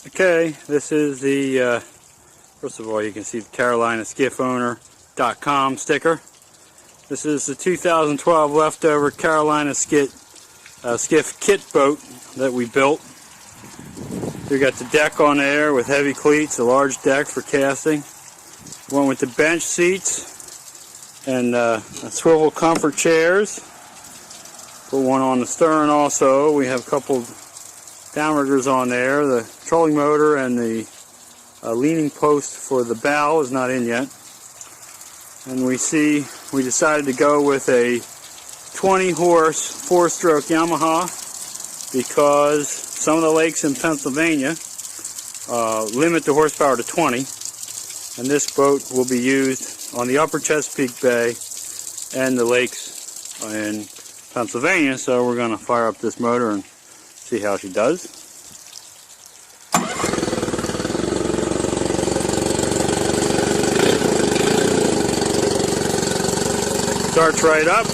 Okay, this is the, first of all, you can see the Carolina Skiff owner.com sticker. This is the 2012 leftover Carolina Skiff kit boat that we built. We got the deck on there with heavy cleats, a large deck for casting. One with the bench seats and swivel comfort chairs. Put one on the stern also. We have a couple downriggers on there. The trolling motor and the leaning post for the bow is not in yet. And we decided to go with a 20 horse 4-stroke Yamaha because some of the lakes in Pennsylvania limit the horsepower to 20, and this boat will be used on the upper Chesapeake Bay and the lakes in Pennsylvania, so we're going to fire up this motor and see how she does. Starts right up,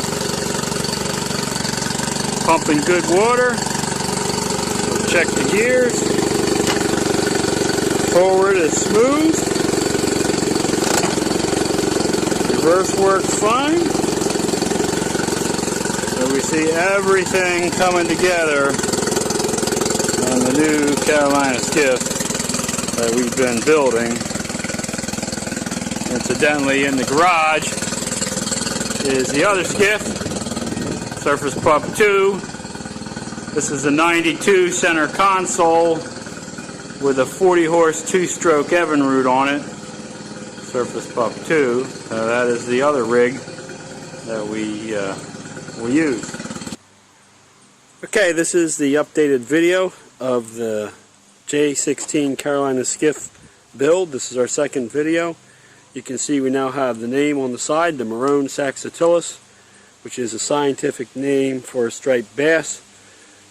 pumping good water. We'll check the gears. Forward is smooth. Reverse works fine. So we see everything coming together on the new Carolina Skiff that we've been building. Incidentally, in the garage is the other skiff, Surface Pup 2. This is a 92 center console with a 40 horse 2-stroke Evinrude on it. Surface Pup 2. That is the other rig that we use. Okay, this is the updated video of the J16 Carolina Skiff build. This is our second video. You can see we now have the name on the side, the Maroon saxatilis, which is a scientific name for a striped bass.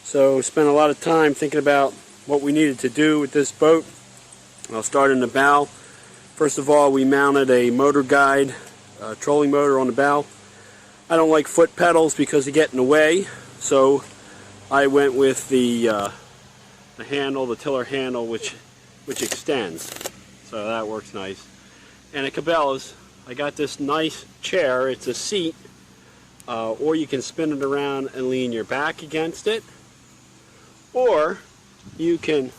So spent a lot of time thinking about what we needed to do with this boat. I'll start in the bow. First of all, we mounted a motor guide trolling motor on the bow. I don't like foot pedals because they get in the way, so I went with the handle, the tiller handle, which extends. So that works nice. And at Cabela's, I got this nice chair. It's a seat, or you can spin it around and lean your back against it, or you can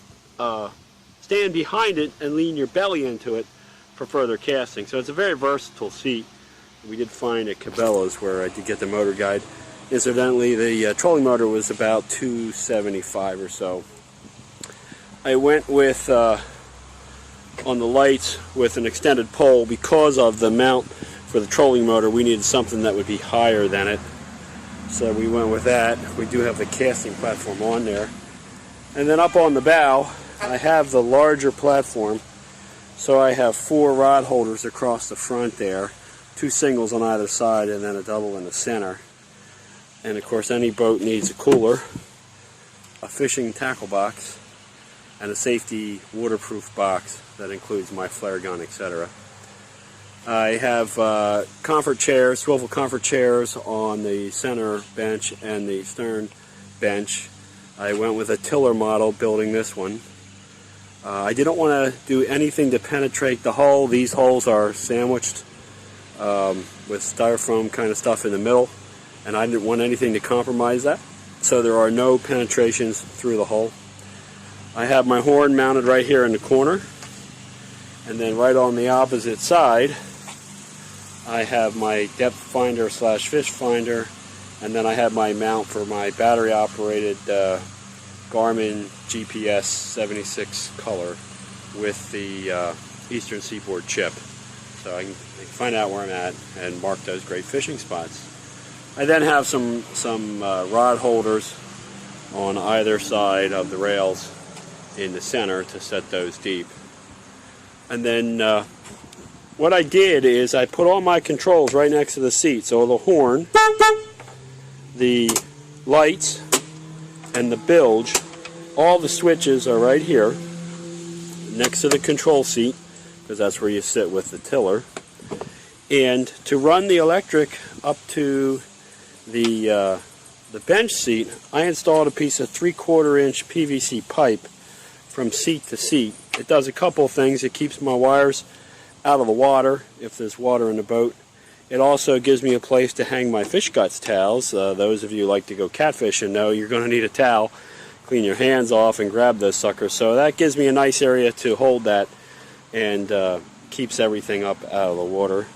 stand behind it and lean your belly into it for further casting. So it's a very versatile seat. We did find at Cabela's where I did get the motor guide. Incidentally, the trolling motor was about $275 or so. I went with on the lights with an extended pole because of the mount for the trolling motor. We needed something that would be higher than it, so we went with that. We do have the casting platform on there, and then up on the bow I have the larger platform, so I have 4 rod holders across the front there, 2 singles on either side and then a double in the center. And of course any boat needs a cooler, a fishing tackle box, and a safety waterproof box that includes my flare gun, etc. I have comfort chairs, swivel comfort chairs on the center bench and the stern bench. I went with a tiller model building this one. I didn't want to do anything to penetrate the hull. These holes are sandwiched with styrofoam kind of stuff in the middle, and I didn't want anything to compromise that. So there are no penetrations through the hull. I have my horn mounted right here in the corner, and then right on the opposite side I have my depth finder slash fish finder, and then I have my mount for my battery operated Garmin GPS 76 color with the Eastern Seaboard chip, so I can find out where I'm at and mark those great fishing spots. I then have some rod holders on either side of the rails in the center to set those deep. And then what I did is I put all my controls right next to the seat. So the horn, the lights, and the bilge, all the switches are right here next to the control seat, because that's where you sit with the tiller. And to run the electric up to the bench seat, I installed a piece of 3/4 inch PVC pipe from seat to seat. It does a couple of things. It keeps my wires out of the water if there's water in the boat. It also gives me a place to hang my fish guts towels. Those of you who like to go catfishing know you're going to need a towel. Clean your hands off and grab those suckers. So that gives me a nice area to hold that, and keeps everything up out of the water.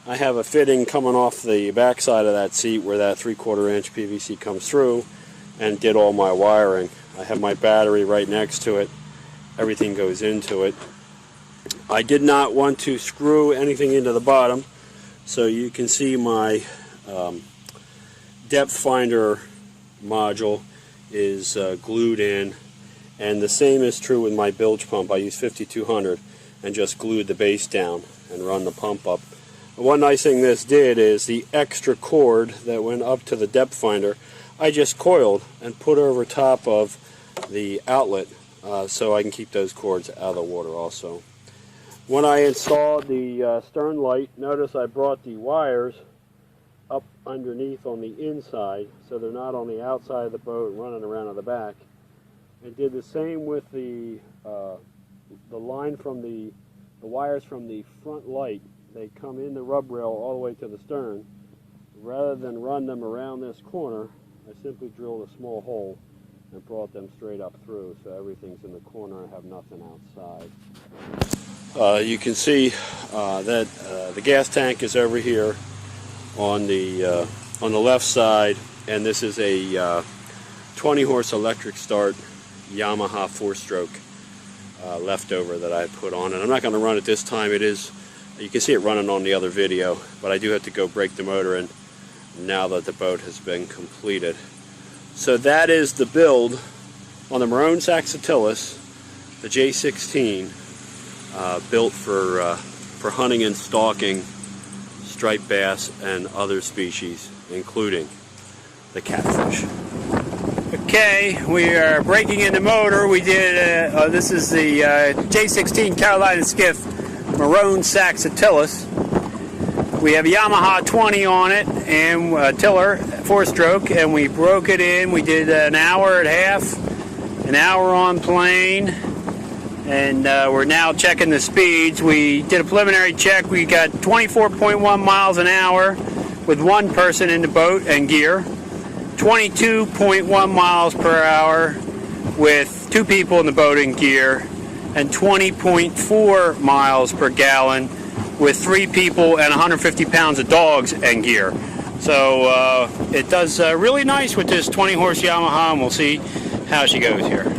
I have a fitting coming off the back side of that seat where that 3/4 inch PVC comes through, and did all my wiring. I have my battery right next to it. Everything goes into it. I did not want to screw anything into the bottom, so you can see my depth finder module is glued in, and the same is true with my bilge pump. I use 5200 and just glued the base down and run the pump up. One nice thing this did is the extra cord that went up to the depth finder, I just coiled and put over top of the outlet, so I can keep those cords out of the water also. When I installed the stern light, notice I brought the wires up underneath on the inside, so they're not on the outside of the boat running around on the back. And did the same with the line from the wires from the front light. They come in the rub rail all the way to the stern. Rather than run them around this corner, I simply drilled a small hole and brought them straight up through, so everything's in the corner. I have nothing outside. You can see that the gas tank is over here on the left side, and this is a 20 horse electric start Yamaha 4-stroke leftover that I put on, and I'm not going to run it this time. It is, you can see it running on the other video, but I do have to go break the motor in now that the boat has been completed. So that is the build on the Marone Saxatilis, the J16, built for hunting and stalking striped bass and other species, including the catfish. Okay, we are breaking in the motor. We did, this is the J16 Carolina Skiff Marone Saxatilis. We have a Yamaha 20 on it, and a tiller, 4-stroke, and we broke it in. We did an hour and a half, an hour on plane, and we're now checking the speeds. We did a preliminary check. We got 24.1 miles an hour with one person in the boat and gear, 22.1 miles per hour with 2 people in the boat and gear, and 20.4 miles per gallon with 3 people and 150 pounds of dogs and gear. So it does really nice with this 20 horse Yamaha, and we'll see how she goes here.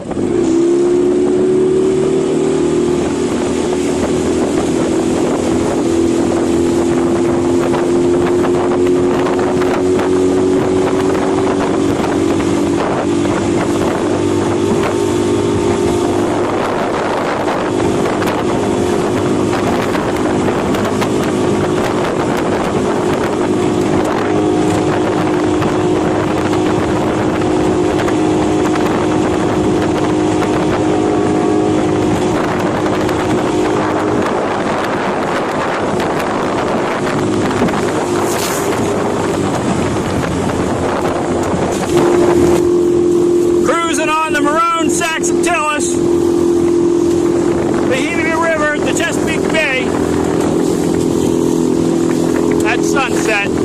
Sunset. You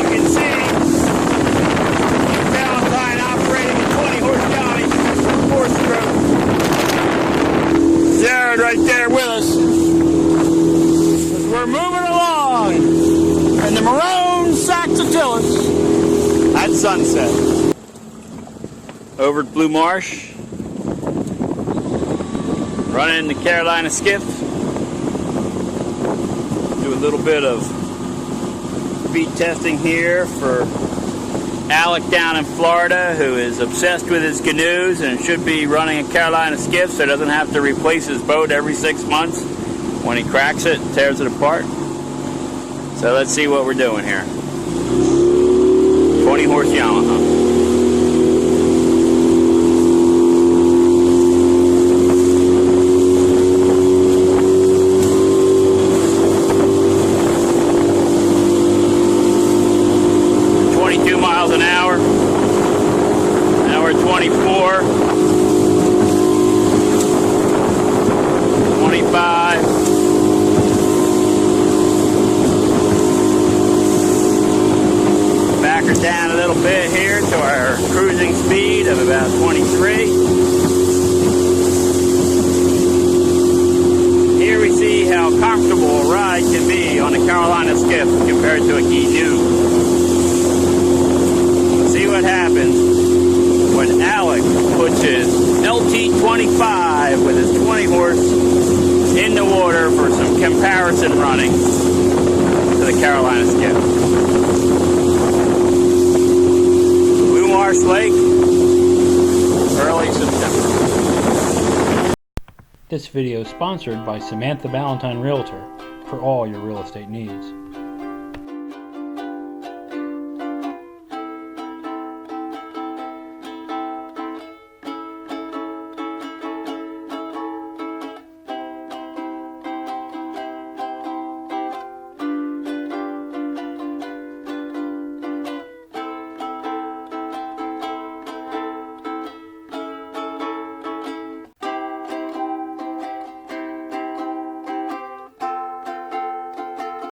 can see Valentine operating a 20 horse Johnny 4-stroke. Jared right there with us as we're moving along in the Marone Saxatilis at sunset. Over at Blue Marsh, running the Carolina Skiff. Do a little bit of speed testing here for Alec down in Florida, who is obsessed with his canoes and should be running a Carolina Skiff so he doesn't have to replace his boat every 6 months when he cracks it and tears it apart. So let's see what we're doing here. 20 horse Yamaha. An hour 24. bit here to our cruising speed of about 23. Here we see how comfortable a ride can be on a Carolina Skiff compared to a canoe. See what happens when Alec puts his LT25 with his 20 horse in the water for some comparison running to the Carolina Skiff. Blue Marsh Lake, early September. This video is sponsored by Samantha Ballantyne Realtor for all your real estate needs.